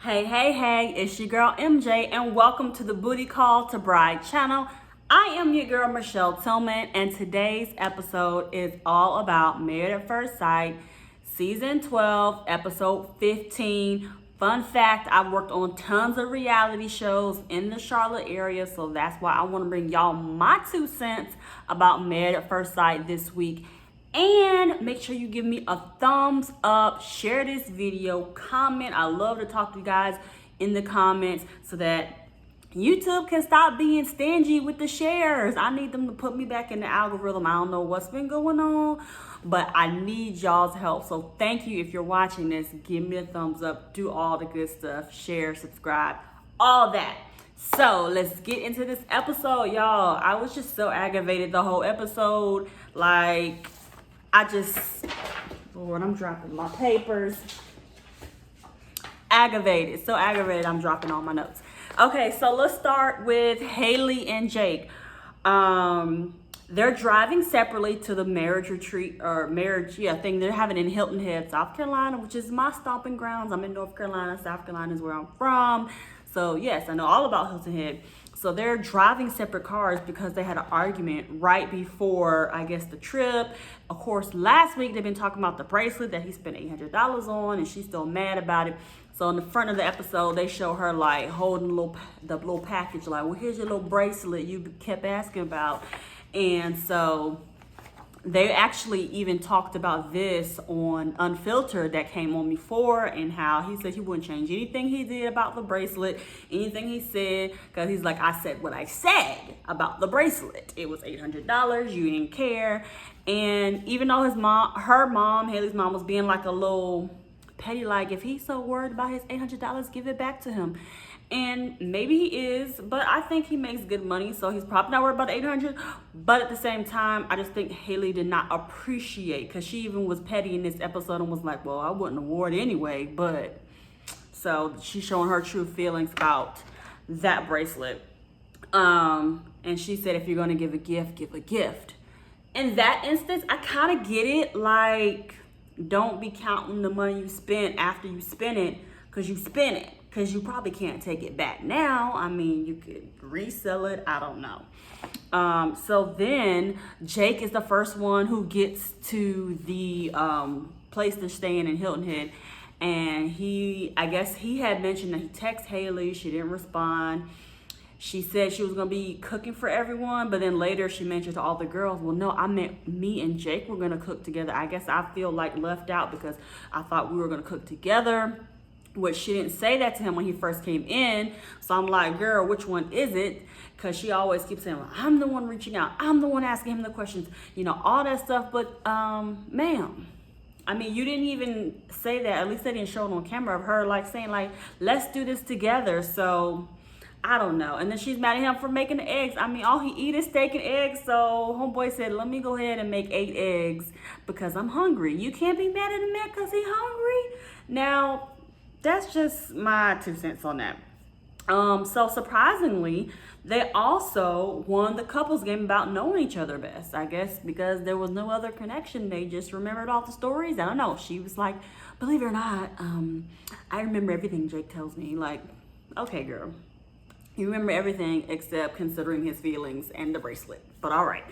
Hey, it's your girl MJ, and welcome to the Booty Call to Bride channel. I am your girl Michelle Tillman, and today's episode is all about Married at First Sight, Season 12, Episode 15. Fun fact, I've worked on tons of reality shows in the Charlotte area, so that's why I want to bring y'all my 2 cents about Married at First Sight this week. And make sure you give me a thumbs up, share this video, comment. I love to talk to you guys in the comments so that YouTube can stop being stingy with the shares. I need them to put me back in the algorithm. I don't know what's been going on, but I need y'all's help. So thank you if you're watching this. Give me a thumbs up, do all the good stuff, share, subscribe, all that. So let's get into this episode, y'all. I was just so aggravated the whole episode. Lord, I'm dropping my papers. So aggravated, I'm dropping all my notes. Okay, so let's start with Haley and Jake. They're driving separately to the marriage retreat thing they're having in Hilton Head, South Carolina, which is my stomping grounds. I'm in North Carolina. South Carolina is where I'm from. So yes, I know all about Hilton Head. So they're driving separate cars because they had an argument right before, I guess, the trip. Of course, last week they've been talking about the bracelet that he spent $800 on, and she's still mad about it. So in the front of the episode, they show her like holding the little package, like, well, here's your little bracelet you kept asking about. And so they actually even talked about this on Unfiltered that came on before, and how he said he wouldn't change anything he did about the bracelet, anything he said, because he's like, I said what I said about the bracelet. It was $800. You didn't care. And even though Haley's mom was being like a little petty, like, if he's so worried about his $800, give it back to him. And maybe he is, but I think he makes good money, so he's probably not worried about $800. But at the same time, I just think Haley did not appreciate, because she even was petty in this episode and was like, well, I wouldn't award anyway. But so she's showing her true feelings about that bracelet. And she said, if you're going to give a gift, give a gift. In that instance, I kind of get it. Like, don't be counting the money you spent after you spend it, because you spent it. Because you probably can't take it back now. I mean, you could resell it. I don't know. So then Jake is the first one who gets to the place they're staying in Hilton Head. And I guess he had mentioned that he texted Haley. She didn't respond. She said she was going to be cooking for everyone. But then later she mentioned to all the girls, well, no, I meant me and Jake were going to cook together. I guess I feel like left out because I thought we were going to cook together. Which she didn't say that to him when he first came in. So I'm like, girl, which one is it? Because she always keeps saying, well, I'm the one reaching out. I'm the one asking him the questions. You know, all that stuff. But, ma'am, I mean, you didn't even say that. At least they didn't show it on camera of her, like, saying, like, let's do this together. So, I don't know. And then she's mad at him for making the eggs. I mean, all he eat is steak and eggs. So, homeboy said, let me go ahead and make 8 eggs because I'm hungry. You can't be mad at a man because he's hungry. Now, that's just my 2 cents on that. So surprisingly, they also won the couples game about knowing each other best. I guess because there was no other connection. They just remembered all the stories. I don't know. She was like, believe it or not, I remember everything Jake tells me. Like, okay, girl. You remember everything except considering his feelings and the bracelet. But all right.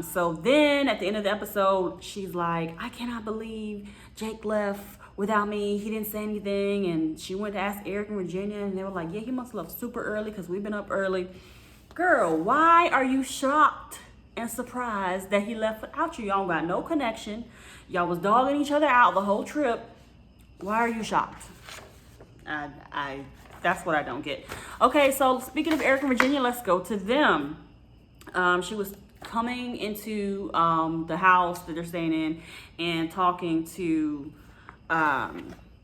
So then at the end of the episode, she's like, I cannot believe Jake left without me. He didn't say anything. And she went to ask Eric and Virginia, and they were like, yeah, he must have left super early because we've been up early. Girl, why are you shocked and surprised that he left without you? Y'all got no connection. Y'all was dogging each other out the whole trip. Why are you shocked? That's what I don't get. Okay, so speaking of Eric and Virginia, let's go to them. She was coming into the house that they're staying in and talking to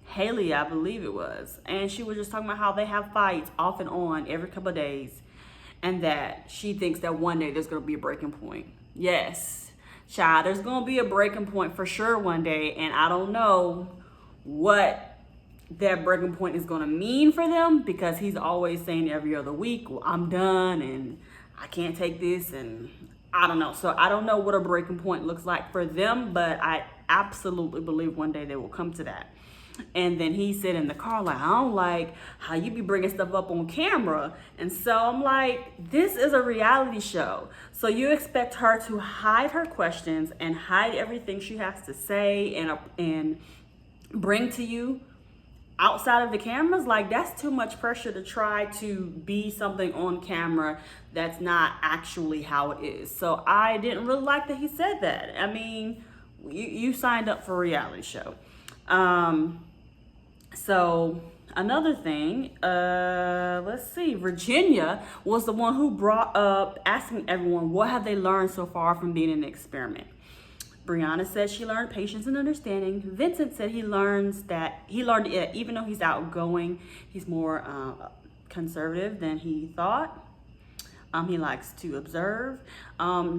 Haley, I believe it was. And she was just talking about how they have fights off and on every couple of days. And that she thinks that one day there's going to be a breaking point. Yes, child, there's going to be a breaking point for sure one day. And I don't know what that breaking point is going to mean for them, because he's always saying every other week, well, I'm done and I can't take this, and I don't know. So I don't know what a breaking point looks like for them, but I absolutely believe one day they will come to that. And then he said in the car, like, I don't like how you be bringing stuff up on camera. And so I'm like, this is a reality show. So you expect her to hide her questions and hide everything she has to say and bring to you outside of the cameras? Like, that's too much pressure to try to be something on camera that's not actually how it is. So I didn't really like that he said that. I mean, you signed up for a reality show. So another thing, let's see, Virginia was the one who brought up asking everyone, what have they learned so far from being an experiment? Brianna said she learned patience and understanding. Vincent said he learned even though he's outgoing, he's more conservative than he thought. He likes to observe.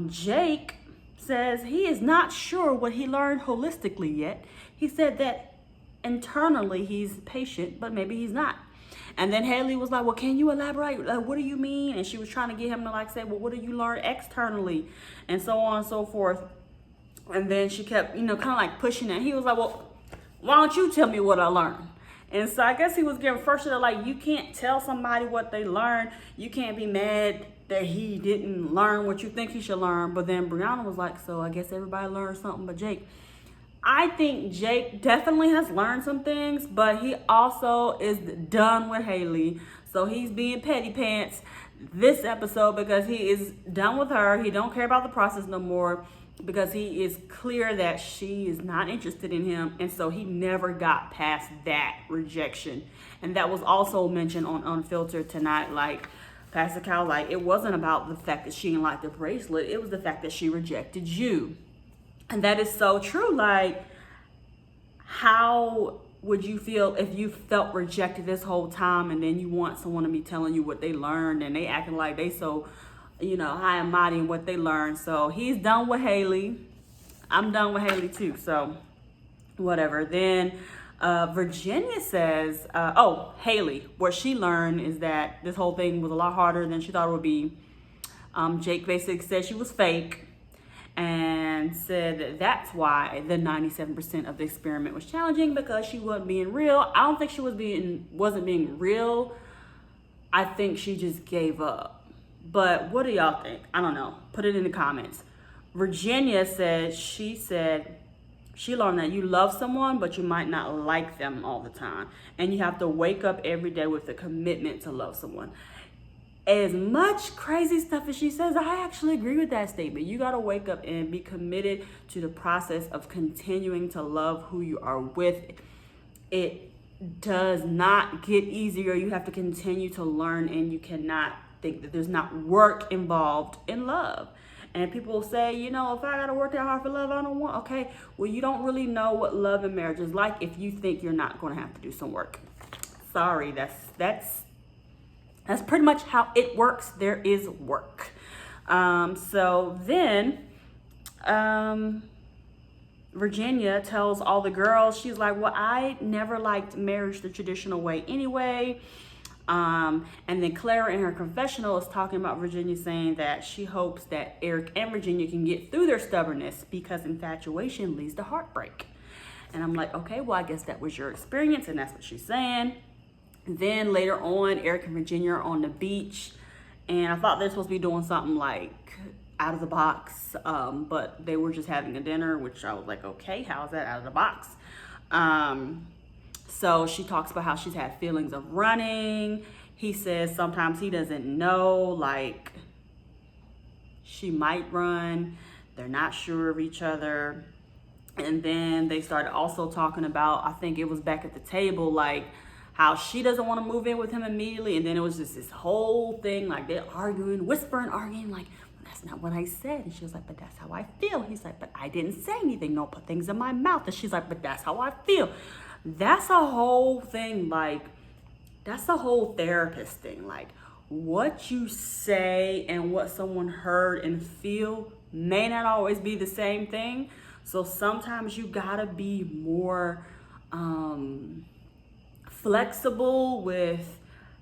Jake says he is not sure what he learned holistically yet. He said that internally he's patient, but maybe he's not. And then Haley was like, well, can you elaborate? Like, what do you mean? And she was trying to get him to like say, well, what do you learn externally? And so on and so forth. And then she kept, kind of like pushing it. He was like, well, why don't you tell me what I learned? And so I guess he was getting frustrated. Like, you can't tell somebody what they learned. You can't be mad that he didn't learn what you think he should learn. But then Brianna was like, so I guess everybody learned something but Jake. I think Jake definitely has learned some things, but he also is done with Haley. So he's being petty pants this episode because he is done with her. He don't care about the process no more, because he is clear that she is not interested in him. And so he never got past that rejection. And that was also mentioned on Unfiltered tonight. Like, Pastor Cal, like, it wasn't about the fact that she didn't like the bracelet. It was the fact that she rejected you. And that is so true. Like, how would you feel if you felt rejected this whole time and then you want someone to be telling you what they learned and they acting like they so high and mighty in what they learned? So he's done with Haley. I'm done with Haley too. So whatever. Then Virginia says, Haley, what she learned is that this whole thing was a lot harder than she thought it would be. Jake basically said she was fake and said that that's why the 97% of the experiment was challenging, because she wasn't being real. I don't think she wasn't being real. I think she just gave up. But what do y'all think? I don't know. Put it in the comments. Virginia said she learned that you love someone, but you might not like them all the time. And you have to wake up every day with the commitment to love someone. As much crazy stuff as she says, I actually agree with that statement. You got to wake up and be committed to the process of continuing to love who you are with. It does not get easier. You have to continue to learn, and you cannot think that there's not work involved in love. And people say, if I gotta work that hard for love, I don't want. Okay, well, you don't really know what love and marriage is like if you think you're not going to have to do some work. Sorry, that's pretty much how it works. There is work. So then Virginia tells all the girls, she's like, well, I never liked marriage the traditional way anyway. And then Clara in her confessional is talking about Virginia, saying that she hopes that Eric and Virginia can get through their stubbornness, because infatuation leads to heartbreak. And I'm like, okay, well, I guess that was your experience, and that's what she's saying. Then later on, Eric and Virginia are on the beach, and I thought they're supposed to be doing something like out of the box, but they were just having a dinner, which I was like, okay, how's that out of the box? So she talks about how she's had feelings of running. He says sometimes he doesn't know, like, she might run. They're not sure of each other. And then they started also talking about, I think it was back at the table, like, how she doesn't want to move in with him immediately. And then it was just this whole thing, like they're arguing, whispering, arguing, like, that's not what I said. And she was like, but that's how I feel. He's like, but I didn't say anything. Don't put things in my mouth. And she's like, but that's how I feel. That's a whole thing. Like, that's a whole therapist thing. Like, what you say and what someone heard and feel may not always be the same thing. So sometimes you gotta be more flexible with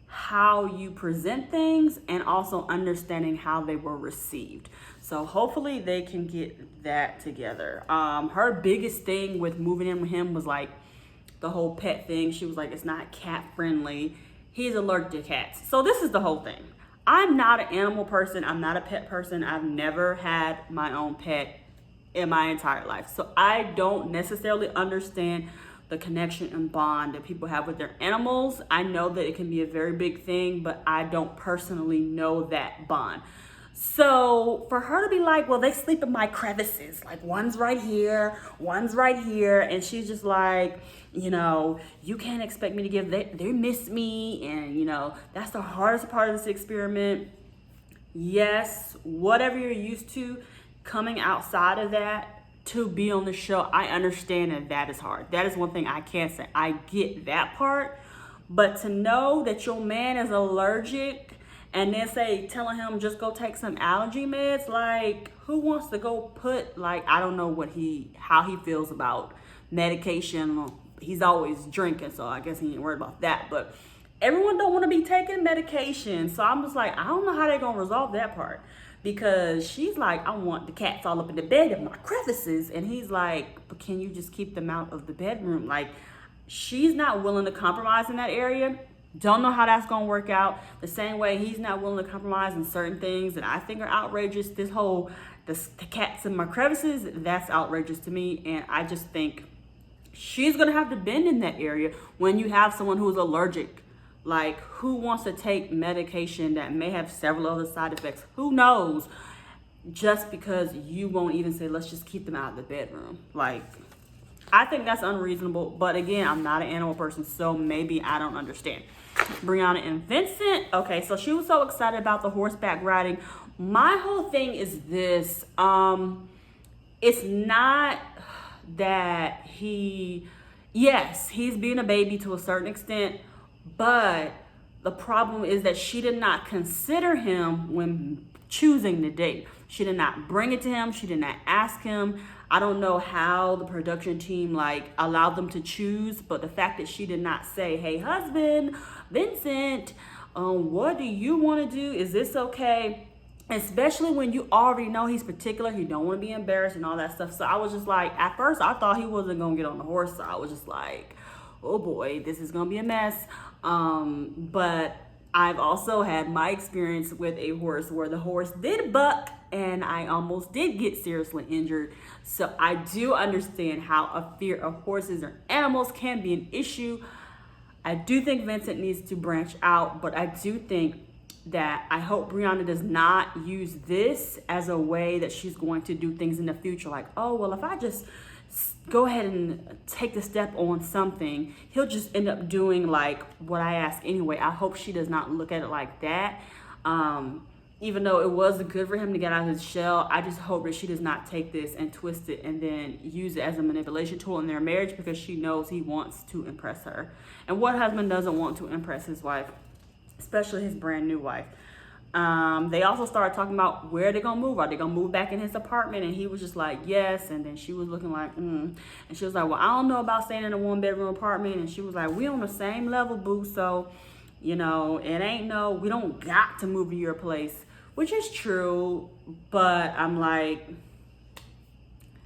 how you present things, and also understanding how they were received. So hopefully they can get that together. Her biggest thing with moving in with him was like, the whole pet thing. She was like, it's not cat friendly. He's allergic to cats. So this is the whole thing. I'm not an animal person. I'm not a pet person. I've never had my own pet in my entire life. So I don't necessarily understand the connection and bond that people have with their animals. I know that it can be a very big thing, but I don't personally know that bond. So for her to be like, well, they sleep in my crevices, like one's right here, one's right here, and she's just like, you know, you can't expect me to give, they miss me, and you know, that's the hardest part of this experiment. Yes, whatever you're used to, coming outside of that to be on the show, I understand that is hard. That is one thing I can't say. I get that part, but to know that your man is allergic and then telling him just go take some allergy meds, like who wants to go put, like, I don't know how he feels about medication. He's always drinking, so I guess he ain't worried about that, but everyone don't want to be taking medication. So I'm just like, I don't know how they're gonna resolve that part, because she's like, I want the cats all up in the bed in my crevices, and he's like, but can you just keep them out of the bedroom? Like, she's not willing to compromise in that area. Don't know how that's gonna work out. The same way he's not willing to compromise in certain things that I think are outrageous. This whole the cats in my crevices, that's outrageous to me, and I just think she's gonna have to bend in that area when you have someone who's allergic. Like, who wants to take medication that may have several other side effects? Who knows? Just because you won't even say, let's just keep them out of the bedroom. Like, I think that's unreasonable. But again, I'm not an animal person, so maybe I don't understand. Brianna and Vincent. Okay, so she was so excited about the horseback riding. My whole thing is this. It's not that yes, he's being a baby to a certain extent, but the problem is that she did not consider him when choosing the date. She did not bring it to him. She did not ask him. I don't know how the production team allowed them to choose, but the fact that she did not say, hey, husband, Vincent, what do you want to do? Is this okay? Especially when you already know he's particular. He don't want to be embarrassed and all that stuff. So I was just like, at first I thought he wasn't going to get on the horse. So I was just like, oh boy, this is going to be a mess. But I've also had my experience with a horse where the horse did buck and I almost did get seriously injured. So I do understand how a fear of horses or animals can be an issue. I do think Vincent needs to branch out, but I do think that I hope Brianna does not use this as a way that she's going to do things in the future. Like, oh, well, if I just go ahead and take the step on something, he'll just end up doing like what I ask anyway. I hope she does not look at it like that. Even though it was good for him to get out of his shell, I just hope that she does not take this and twist it and then use it as a manipulation tool in their marriage, because she knows he wants to impress her. And what husband doesn't want to impress his wife, especially his brand new wife? They also started talking about where they're gonna move. Are they gonna move back in his apartment? And he was just like, yes. And then she was looking like, And she was like, well, I don't know about staying in a 1-bedroom apartment. And she was like, we on the same level, boo. So, you know, it ain't we don't got to move to your place, which is true. But I'm like,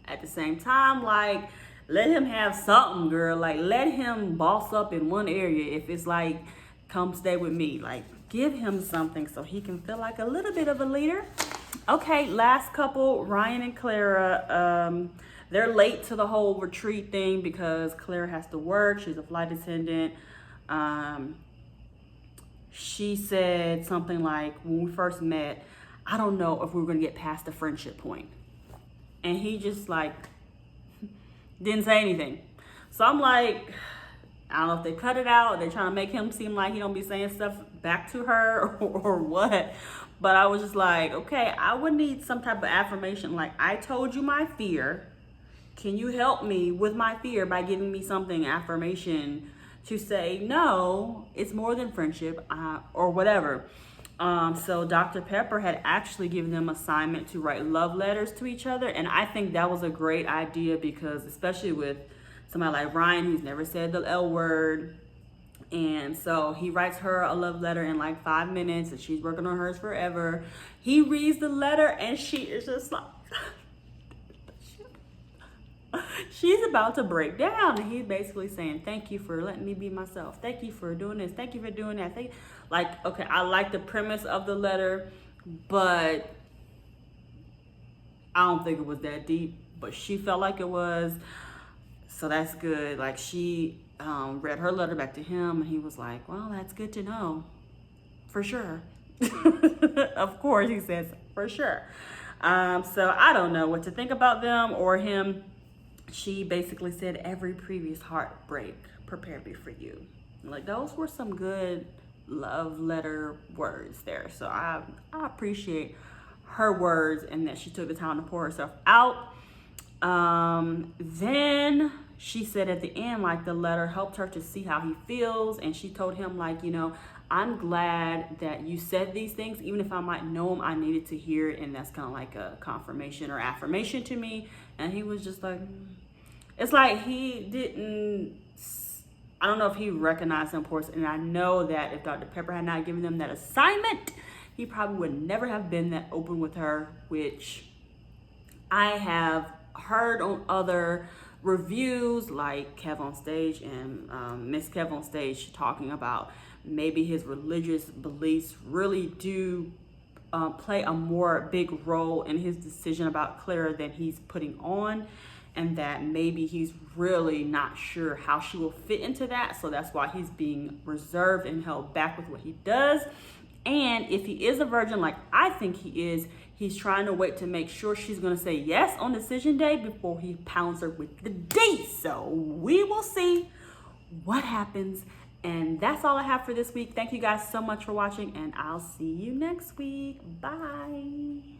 at the same time, like, let him have something, girl. Like, let him boss up in one area. If it's like, come stay with me, like, give him something so he can feel like a little bit of a leader. Okay, last couple, Ryan and Clara. They're late to the whole retreat thing because Clara has to work. She's a flight attendant. She said something like, when we first met, I don't know if we were gonna get past the friendship point. And he just like didn't say anything. So I'm like, I don't know if they cut it out, they're trying to make him seem like he don't be saying stuff back to her or what. But I was just like, okay, I would need some type of affirmation. Like, I told you my fear. Can you help me with my fear by giving me something, affirmation, to say, no, it's more than friendship, or whatever. So Dr. Pepper had actually given them assignment to write love letters to each other. And I think that was a great idea, because especially with somebody like Ryan, who's never said the L word. And so he writes her a love letter in like 5 minutes, and she's working on hers forever. He reads the letter and she is just like, She's about to break down, and he's basically saying, "Thank you for letting me be myself. Thank you for doing this. Thank you for doing that." Like, okay, I like the premise of the letter, but I don't think it was that deep. But she felt like it was, so that's good. Like, she read her letter back to him, and he was like, "Well, that's good to know, for sure." Of course, he says, "For sure." So I don't know what to think about them or him. She basically said, "Every previous heartbreak prepared me for you." Like, those were some good love letter words there. So I appreciate her words and that she took the time to pour herself out. Then she said at the end, like, the letter helped her to see how he feels, and she told him, like, "I'm glad that you said these things, even if I might know them. I needed to hear it, and that's kind of like a confirmation or affirmation to me." And he was just like, it's like he didn't, I don't know if he recognized the importance. And I know that if Dr. Pepper had not given them that assignment, he probably would never have been that open with her, which I have heard on other reviews, like Kev on Stage and Miss Kev on Stage, talking about maybe his religious beliefs really do play a more big role in his decision about Clara than he's putting on, and that maybe he's really not sure how she will fit into that. So that's why he's being reserved and held back with what he does. And if he is a virgin, like I think he is, he's trying to wait to make sure she's going to say yes on decision day before he pounds her with the D. So we will see what happens. And that's all I have for this week. Thank you guys so much for watching, and I'll see you next week. Bye.